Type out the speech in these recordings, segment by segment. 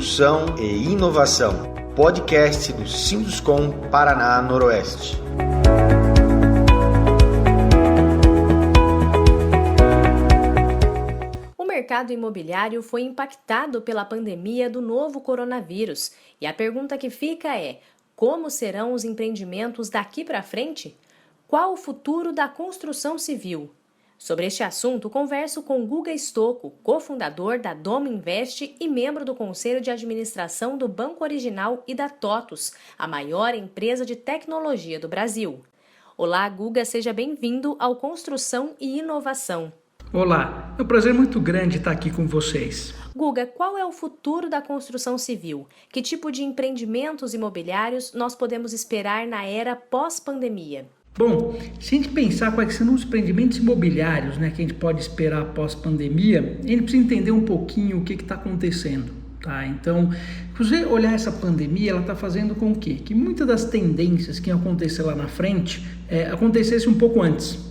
Construção e Inovação, podcast do Sinduscom Paraná Noroeste. O mercado imobiliário foi impactado pela pandemia do novo coronavírus e a pergunta que fica é: como serão os empreendimentos daqui para frente? Qual o futuro da construção civil? Sobre este assunto, converso com Guga Stocco, cofundador da Domo Invest e membro do Conselho de Administração do Banco Original e da TOTUS, a maior empresa de tecnologia do Brasil. Olá, Guga, seja bem-vindo ao Construção e Inovação. Olá, é um prazer muito grande estar aqui com vocês. Guga, qual é o futuro da construção civil? Que tipo de empreendimentos imobiliários nós podemos esperar na era pós-pandemia? Bom, se a gente pensar quais são os empreendimentos imobiliários, que a gente pode esperar após pandemia, a gente precisa entender um pouquinho o que está acontecendo. Tá? Então, se você olhar essa pandemia, ela está fazendo com que muitas das tendências que iam acontecer lá na frente acontecessem um pouco antes.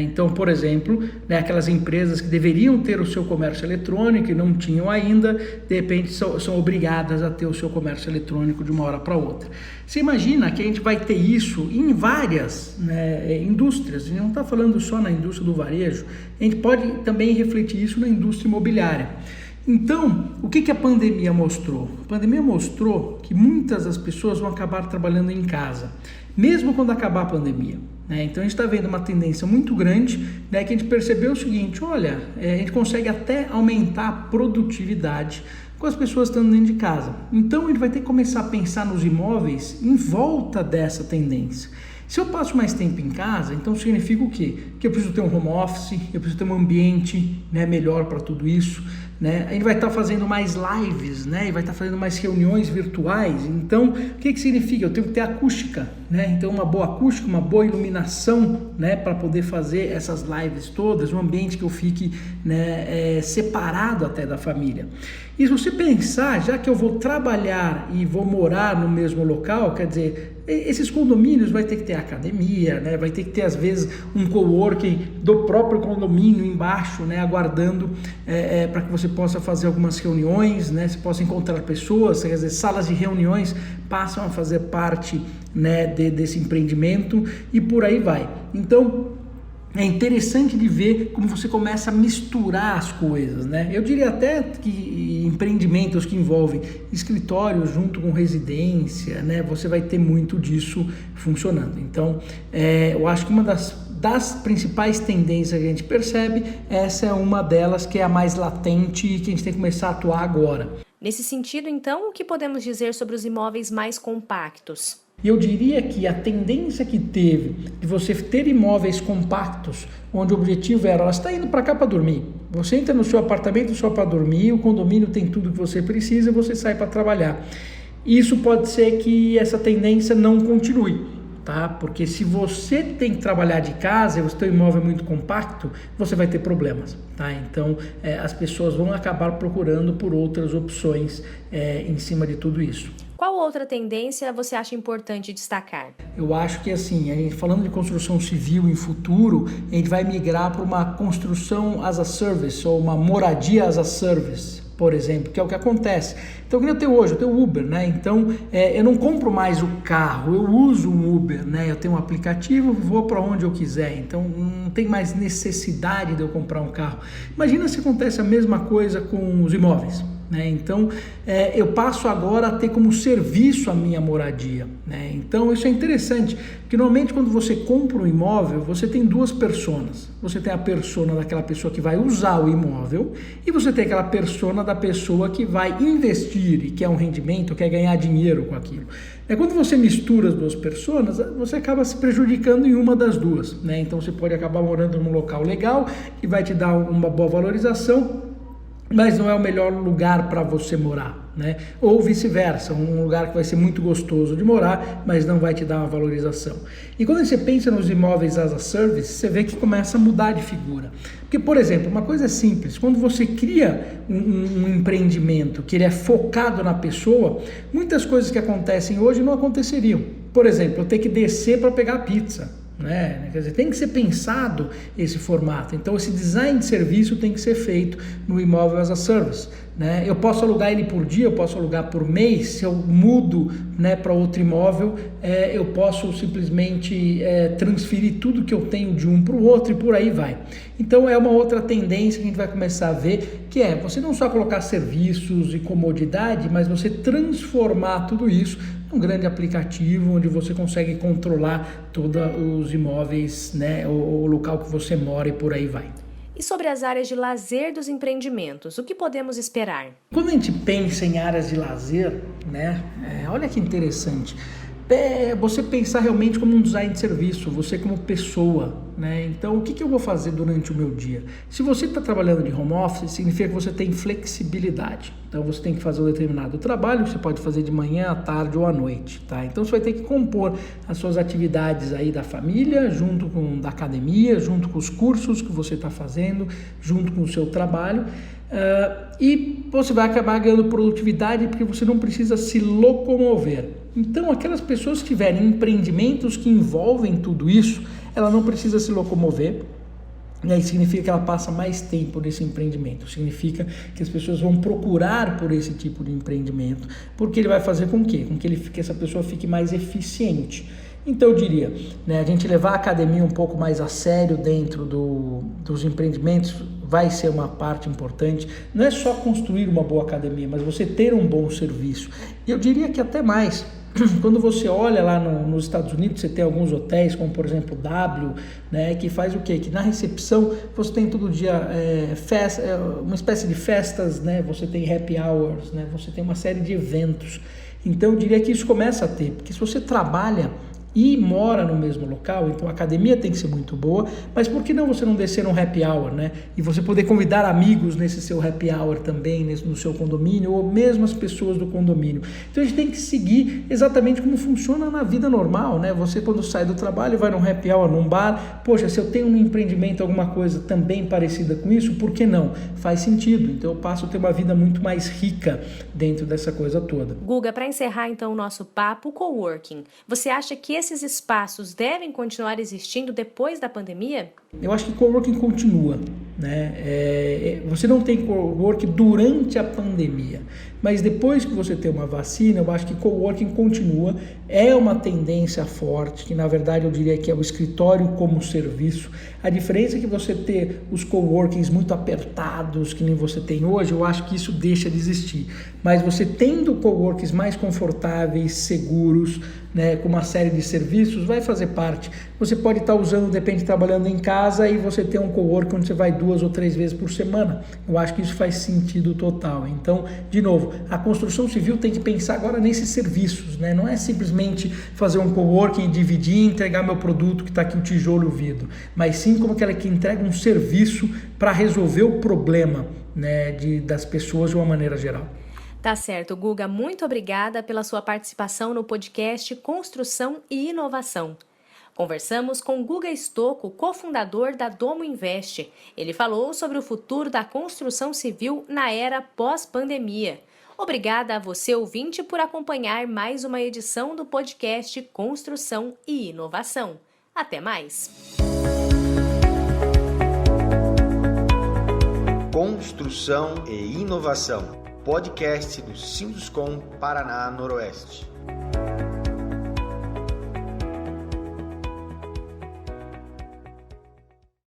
Então, por exemplo, aquelas empresas que deveriam ter o seu comércio eletrônico e não tinham ainda, de repente são obrigadas a ter o seu comércio eletrônico de uma hora para outra. Você imagina que a gente vai ter isso em várias indústrias, a gente não está falando só na indústria do varejo, a gente pode também refletir isso na indústria imobiliária. Então, o que a pandemia mostrou? A pandemia mostrou que muitas das pessoas vão acabar trabalhando em casa, mesmo quando acabar a pandemia. Então a gente está vendo uma tendência muito grande, que a gente percebeu o seguinte: olha, a gente consegue até aumentar a produtividade com as pessoas estando dentro de casa. Então a gente vai ter que começar a pensar nos imóveis em volta dessa tendência. Se eu passo mais tempo em casa, então significa o quê? Que eu preciso ter um home office, eu preciso ter um ambiente melhor para tudo isso. A gente vai estar fazendo mais lives, e vai estar fazendo mais reuniões virtuais. Então, o que significa? Eu tenho que ter acústica, Então, uma boa acústica, uma boa iluminação, para poder fazer essas lives todas, um ambiente que eu fique separado até da família. E se você pensar, já que eu vou trabalhar e vou morar no mesmo local, quer dizer, esses condomínios vai ter que ter academia, vai ter que ter às vezes um coworking do próprio condomínio embaixo, aguardando para que você possa fazer algumas reuniões, você possa encontrar pessoas, quer dizer, salas de reuniões passam a fazer parte desse empreendimento e por aí vai. Então, é interessante de ver como você começa a misturar as coisas, Eu diria até que empreendimentos que envolvem escritórios junto com residência, Você vai ter muito disso funcionando. Então, eu acho que uma das principais tendências que a gente percebe, essa é uma delas que é a mais latente e que a gente tem que começar a atuar agora. Nesse sentido, então, o que podemos dizer sobre os imóveis mais compactos? E eu diria que a tendência que teve de você ter imóveis compactos, onde o objetivo era, você está indo para cá para dormir, você entra no seu apartamento só para dormir, o condomínio tem tudo que você precisa e você sai para trabalhar. Isso pode ser que essa tendência não continue, tá? Porque se você tem que trabalhar de casa e o seu imóvel é muito compacto, você vai ter problemas, tá? Então, as pessoas vão acabar procurando por outras opções em cima de tudo isso. Qual outra tendência você acha importante destacar? Eu acho que assim, a gente falando de construção civil em futuro, a gente vai migrar para uma construção as a service ou uma moradia as a service, por exemplo, que é o que acontece. Então, o que eu tenho hoje? Eu tenho Uber, Então, eu não compro mais o carro, eu uso um Uber, Eu tenho um aplicativo, vou para onde eu quiser. Então, não tem mais necessidade de eu comprar um carro. Imagina se acontece a mesma coisa com os imóveis. Então, eu passo agora a ter como serviço a minha moradia. Então, isso é interessante, porque normalmente quando você compra um imóvel, você tem duas personas. Você tem a persona daquela pessoa que vai usar o imóvel e você tem aquela persona da pessoa que vai investir e quer um rendimento, quer ganhar dinheiro com aquilo. Quando você mistura as duas personas, você acaba se prejudicando em uma das duas. Então, você pode acabar morando num local legal, que vai te dar uma boa valorização, mas não é o melhor lugar para você morar, Ou vice-versa, um lugar que vai ser muito gostoso de morar, mas não vai te dar uma valorização. E quando você pensa nos imóveis as a service, você vê que começa a mudar de figura. Porque, por exemplo, uma coisa simples, quando você cria um empreendimento que ele é focado na pessoa, muitas coisas que acontecem hoje não aconteceriam. Por exemplo, eu ter que descer para pegar a pizza. né? Quer dizer, tem que ser pensado esse formato. Então, esse design de serviço tem que ser feito no imóvel as a service, né? Eu posso alugar ele por dia, eu posso alugar por mês. Se eu mudo, né, para outro imóvel, eu posso simplesmente transferir tudo que eu tenho de um para o outro e por aí vai. Então, é uma outra tendência que a gente vai começar a ver, que é você não só colocar serviços e comodidade, mas você transformar tudo isso um grande aplicativo onde você consegue controlar todos os imóveis, né, o local que você mora e por aí vai. E sobre as áreas de lazer dos empreendimentos, o que podemos esperar? Quando a gente pensa em áreas de lazer, né, olha que interessante, você pensar realmente como um design de serviço, você como pessoa, né? Então, o que eu vou fazer durante o meu dia? Se você está trabalhando de home office, significa que você tem flexibilidade. Então, você tem que fazer um determinado trabalho, você pode fazer de manhã, à tarde ou à noite, tá? Então, você vai ter que compor as suas atividades aí da família, junto com da academia, junto com os cursos que você está fazendo, junto com o seu trabalho. E você vai acabar ganhando produtividade porque você não precisa se locomover. Então, aquelas pessoas que tiverem empreendimentos que envolvem tudo isso, ela não precisa se locomover. E aí significa que ela passa mais tempo nesse empreendimento. Significa que as pessoas vão procurar por esse tipo de empreendimento, porque ele vai fazer com quê? Com que essa pessoa fique mais eficiente. Então eu diria, né, a gente levar a academia um pouco mais a sério dentro dos empreendimentos vai ser uma parte importante. Não é só construir uma boa academia, mas você ter um bom serviço. E eu diria que até mais. Quando você olha lá nos Estados Unidos, você tem alguns hotéis, como por exemplo o W, né, que faz o quê? Que na recepção você tem todo dia uma espécie de festas, né, você tem happy hours, né, você tem uma série de eventos. Então eu diria que isso começa a ter, porque se você trabalha e mora no mesmo local, então a academia tem que ser muito boa, mas por que não você não descer num happy hour, né? E você poder convidar amigos nesse seu happy hour também, no seu condomínio, ou mesmo as pessoas do condomínio. Então a gente tem que seguir exatamente como funciona na vida normal, né? Você quando sai do trabalho vai num happy hour, num bar, poxa, se eu tenho um empreendimento, alguma coisa também parecida com isso, por que não? Faz sentido, então eu passo a ter uma vida muito mais rica dentro dessa coisa toda. Guga, para encerrar então o nosso papo, coworking, você acha que esses espaços devem continuar existindo depois da pandemia? Eu acho que coworking continua, né? Você não tem coworking durante a pandemia, mas depois que você tem uma vacina, eu acho que coworking continua, é uma tendência forte, que na verdade eu diria que é o escritório como serviço. A diferença é que você ter os coworkings muito apertados, que nem você tem hoje, eu acho que isso deixa de existir. Mas você tendo coworkings mais confortáveis, seguros, né, com uma série de serviços, vai fazer parte. Você pode estar usando, depende, trabalhando em casa e você ter um coworking onde você vai 2 ou 3 vezes por semana. Eu acho que isso faz sentido total. Então, de novo, a construção civil tem que pensar agora nesses serviços, né? Não é simplesmente fazer um coworking, dividir e entregar meu produto que está aqui o tijolo e o vidro, mas sim como aquela que entrega um serviço para resolver o problema, né, das pessoas de uma maneira geral. Tá certo, Guga, muito obrigada pela sua participação no podcast Construção e Inovação. Conversamos com Guga Stocco, cofundador da Domo Invest. Ele falou sobre o futuro da construção civil na era pós-pandemia. Obrigada a você, ouvinte, por acompanhar mais uma edição do podcast Construção e Inovação. Até mais! Construção e Inovação, podcast do Sinduscom Paraná Noroeste.